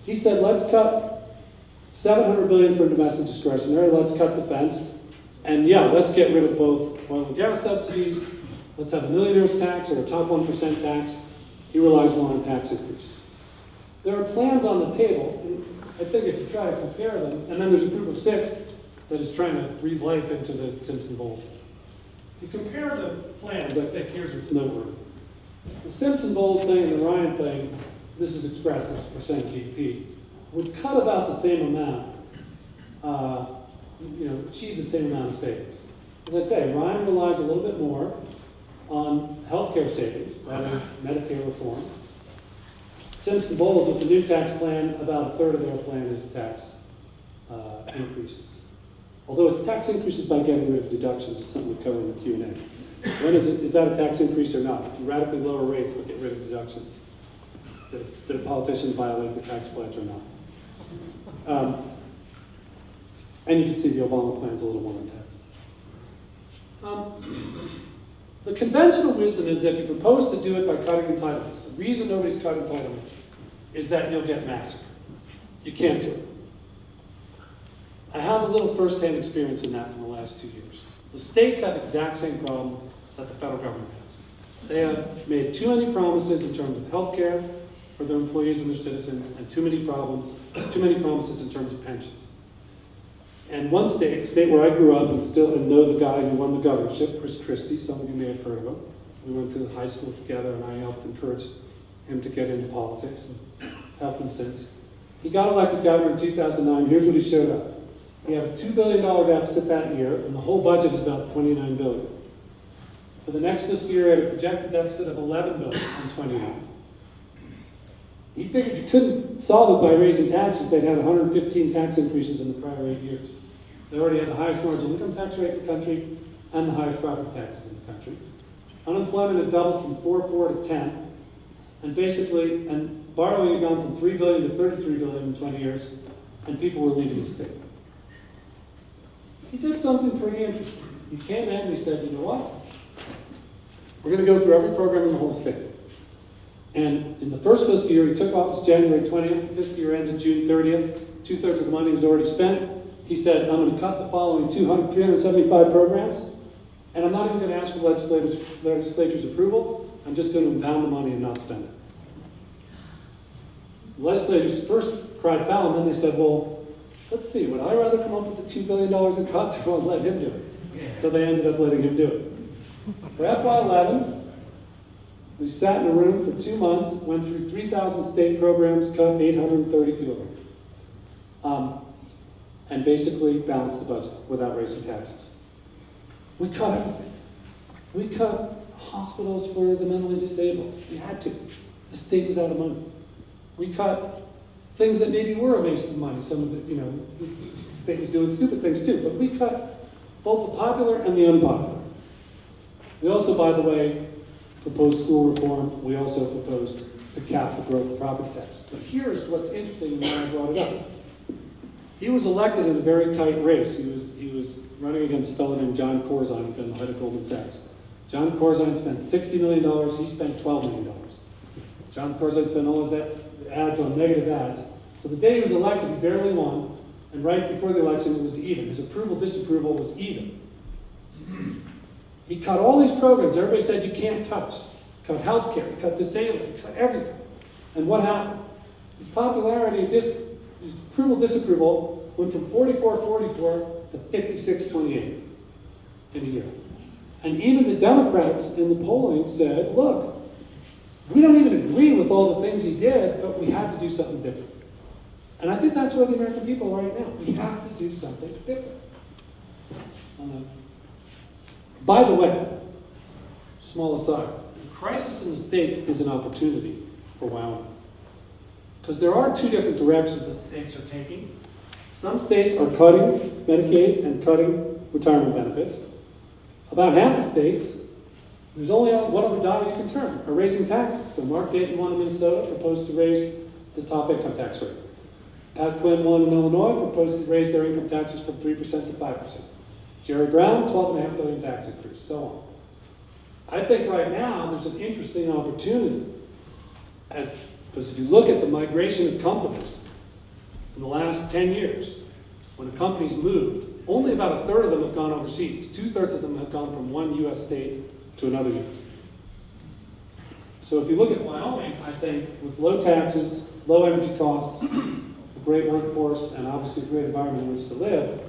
He said, let's cut $700 billion for domestic discretionary, let's cut defense, and yeah, let's get rid of both oil and gas subsidies, let's have a millionaire's tax or a top 1% tax. He relies more on tax increases. There are plans on the table, and I think if you try to compare them, and then there's a group of 6 that is trying to breathe life into the Simpson-Bowles thing. If you compare the plans, I think here's what's noteworthy. The Simpson-Bowles thing and the Ryan thing, this is expressed as percent of GDP, would cut about the same amount, achieve the same amount of savings. As I say, Ryan relies a little bit more on healthcare savings, that is Medicare reform. Simpson-Bowles, with the new tax plan, about a third of their plan is tax increases. Although it's tax increases by getting rid of deductions, it's something we cover in the Q&A. When is that a tax increase or not? If you radically lower rates but get rid of deductions, did a politician violate the tax pledge or not? And you can see the Obama plan's a little more intense. The conventional wisdom is if you propose to do it by cutting entitlements, the reason nobody's cut entitlements is that you'll get massacred. You can't do it. I have a little first-hand experience in that in the last 2 years. The states have the exact same problem that the federal government has. They have made too many promises in terms of health care for their employees and their citizens, and too many promises in terms of pensions. And one state, a state where I grew up and still know the guy who won the governorship, Chris Christie, some of you may have heard of him. We went to high school together and I helped encourage him to get into politics and helped him since. He got elected governor in 2009. Here's what he showed up. We have a $2 billion deficit that year, and the whole budget is about $29 billion. For the next fiscal year, we had a projected deficit of $11 billion in 29. He figured you couldn't solve it by raising taxes. They'd had 115 tax increases in the prior 8 years. They already had the highest marginal income tax rate in the country and the highest property taxes in the country. Unemployment had doubled from 4.4 to 10, and borrowing had gone from $3 billion to $33 billion in 20 years, and people were leaving the state. He did something pretty interesting. He came in and he said, you know what? We're going to go through every program in the whole state. And in the first fiscal year, he took office January 20th, the fiscal year ended June 30th, 2/3 of the money was already spent. He said, I'm going to cut the following 375 programs, and I'm not even going to ask for the legislature's approval. I'm just going to impound the money and not spend it. The legislators first cried foul, and then they said, well, let's see, would I rather come up with the $2 billion in cuts or let him do it? Yeah. So they ended up letting him do it. For FY11, we sat in a room for 2 months, went through 3,000 state programs, cut 832 of them, and basically balanced the budget without raising taxes. We cut everything. We cut hospitals for the mentally disabled. We had to. The state was out of money. We cut things that maybe were a waste of money. Some of the, the state was doing stupid things too, but we cut both the popular and the unpopular. We also, by the way, proposed school reform. We also proposed to cap the growth of property taxes. But here's what's interesting and why I brought it up. He was elected in a very tight race. He was running against a fellow named John Corzine, who'd been the head of Goldman Sachs. John Corzine spent $60 million. He spent $12 million. John Corzine spent all his ads on negative ads. So the day he was elected, he barely won. And right before the election, it was even. His approval-disapproval was even. He cut all these programs everybody said you can't touch. Cut health care, he cut disabled, he cut everything. And what happened? His popularity, his approval-disapproval went from 44-44 to 56-28 in a year. And even the Democrats in the polling said, look, we don't even agree with all the things he did, but we had to do something different. And I think that's where the American people are right now. We have to do something different. By the way, small aside, the crisis in the states is an opportunity for Wyoming. Because there are two different directions that states are taking. Some states are cutting Medicaid and cutting retirement benefits. About half the states, there's only one other dial you can turn, are raising taxes. So Mark Dayton won in Minnesota, proposed to raise the top income tax rate. Pat Quinn won in Illinois, proposed to raise their income taxes from 3% to 5%. Jerry Brown, $12.5 billion tax increase, so on. I think right now there's an interesting opportunity, because if you look at the migration of companies, In the last 10 years, when a company's moved, only about a third of them have gone overseas. 2/3 of them have gone from one U.S. state to another U.S. state. So if you look at Wyoming, I think with low taxes, low energy costs, a great workforce, and obviously a great environment in which to live,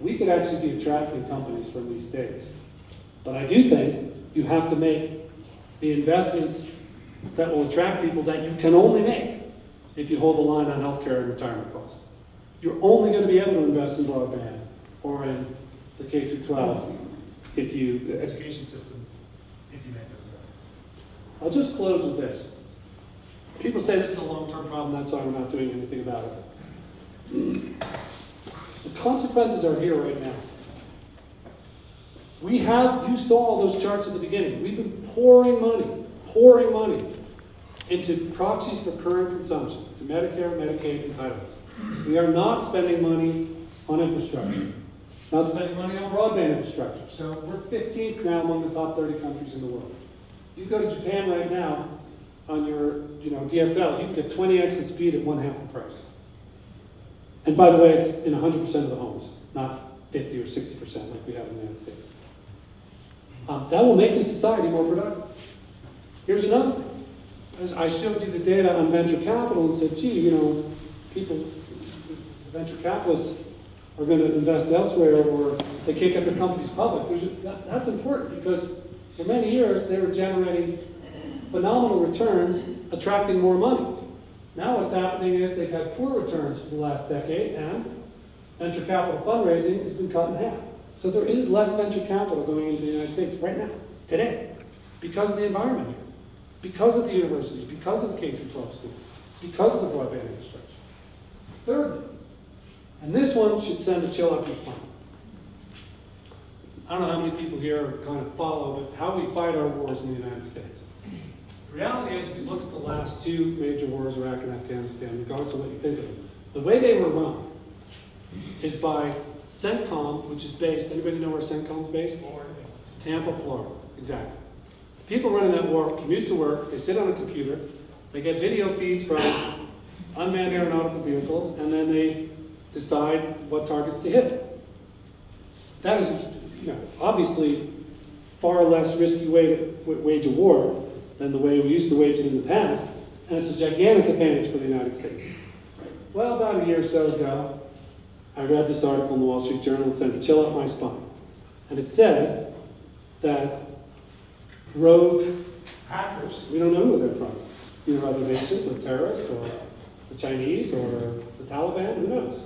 we could actually be attracting companies from these states. But I do think you have to make the investments that will attract people that you can only make if you hold the line on healthcare and retirement costs. You're only going to be able to invest in broadband or in the K through 12 the education system, if you make those investments. I'll just close with this. People say this is a long-term problem, that's why we're not doing anything about it. The consequences are here right now. You saw all those charts at the beginning. We've been pouring money into proxies for current consumption, to Medicare, Medicaid, entitlements. We are not spending money on infrastructure, not spending money on broadband infrastructure. So we're 15th now among the top 30 countries in the world. You go to Japan right now on your DSL, you can get 20x the speed at 1/2 the price. And by the way, it's in 100% of the homes, not 50 or 60% like we have in the United States. That will make the society more productive. Here's another thing. As I showed you the data on venture capital and said, gee, venture capitalists are going to invest elsewhere or they can't get their companies public. That's important because for many years they were generating phenomenal returns, attracting more money. Now what's happening is they've had poor returns for the last decade and venture capital fundraising has been cut in half. So there is less venture capital going into the United States right now, today, because of the environment here, because of the universities, because of the K through 12 schools, because of the broadband infrastructure. Thirdly, and this one should send a chill up your spine. I don't know how many people here kind of follow, but how we fight our wars in the United States. The reality is, if you look at the last two major wars, Iraq and Afghanistan, regardless of what you think of them, the way they were run is by CENTCOM, which is based, anybody know where CENTCOM is based? Florida. Tampa, Florida, exactly. The people running that war commute to work, they sit on a computer, they get video feeds from unmanned aeronautical vehicles, and then they decide what targets to hit. That is, obviously far less risky way to wage a war than the way we used to wage it in the past, and it's a gigantic advantage for the United States. Well, about a year or so ago, I read this article in the Wall Street Journal and sent a chill up my spine. And it said that rogue hackers, we don't know who they're from, either other nations or terrorists or the Chinese or the Taliban, who knows?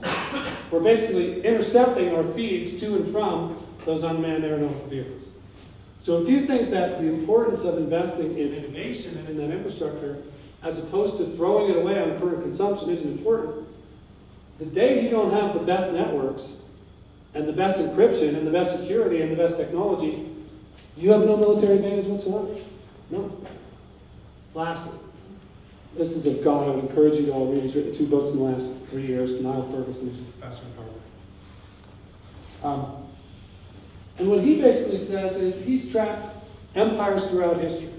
We're basically intercepting our feeds to and from those unmanned aeronautical vehicles. So if you think that the importance of investing in innovation and in that infrastructure, as opposed to throwing it away on current consumption, isn't important, the day you don't have the best networks and the best encryption and the best security and the best technology, you have no military advantage whatsoever. No. Lastly, this is a guy I would encourage you to all read. He's written 2 books in the last 3 years. Niall Ferguson, he's a professor at Harvard. And what he basically says is he's tracked empires throughout history.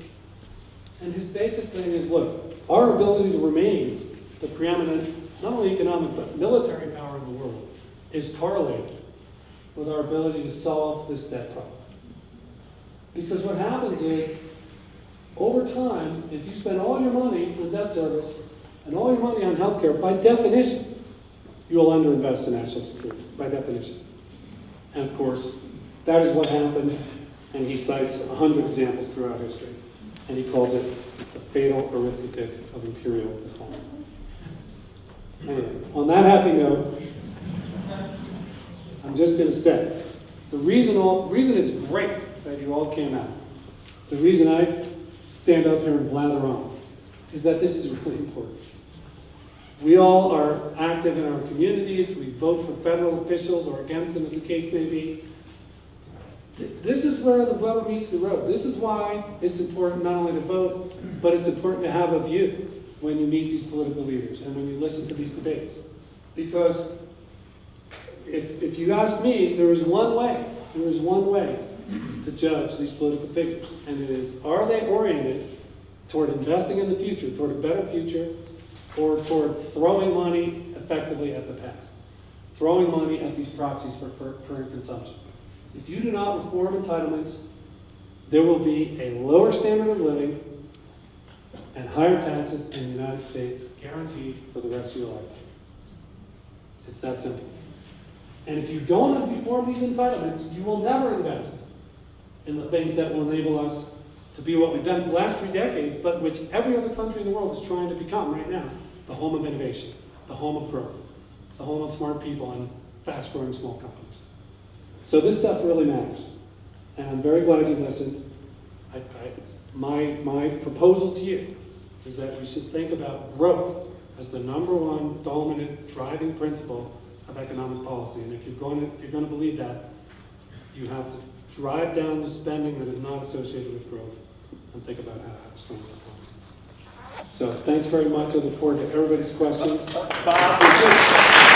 And his basic thing is, look, our ability to remain the preeminent, not only economic, but military power in the world is correlated with our ability to solve this debt problem. Because what happens is, over time, if you spend all your money on debt service and all your money on healthcare, by definition, you will underinvest in national security, by definition. And of course, that is what happened, and he cites 100 examples throughout history, and he calls it the fatal arithmetic of imperial decline. Anyway, on that happy note, I'm just going to say, the reason it's great that you all came out, the reason I stand up here and blather on, is that this is really important. We all are active in our communities, we vote for federal officials or against them as the case may be. This is where the rubber meets the road. This is why it's important not only to vote, but it's important to have a view when you meet these political leaders and when you listen to these debates. Because if you ask me, there is one way to judge these political figures, and it is, are they oriented toward investing in the future, toward a better future, or toward throwing money effectively at the past, throwing money at these proxies for current consumption. If you do not reform entitlements, there will be a lower standard of living and higher taxes in the United States, guaranteed for the rest of your lifetime. It's that simple. And if you don't reform these entitlements, you will never invest in the things that will enable us to be what we've been for the last 3 decades, but which every other country in the world is trying to become right now: the home of innovation, the home of growth, the home of smart people and fast-growing small companies. So this stuff really matters. And I'm very glad you listened. My proposal to you is that we should think about growth as the #1 dominant driving principle of economic policy. And if you're going to believe that, you have to drive down the spending that is not associated with growth and think about how to have a stronger economy. So thanks very much. I look forward to everybody's questions. Bob,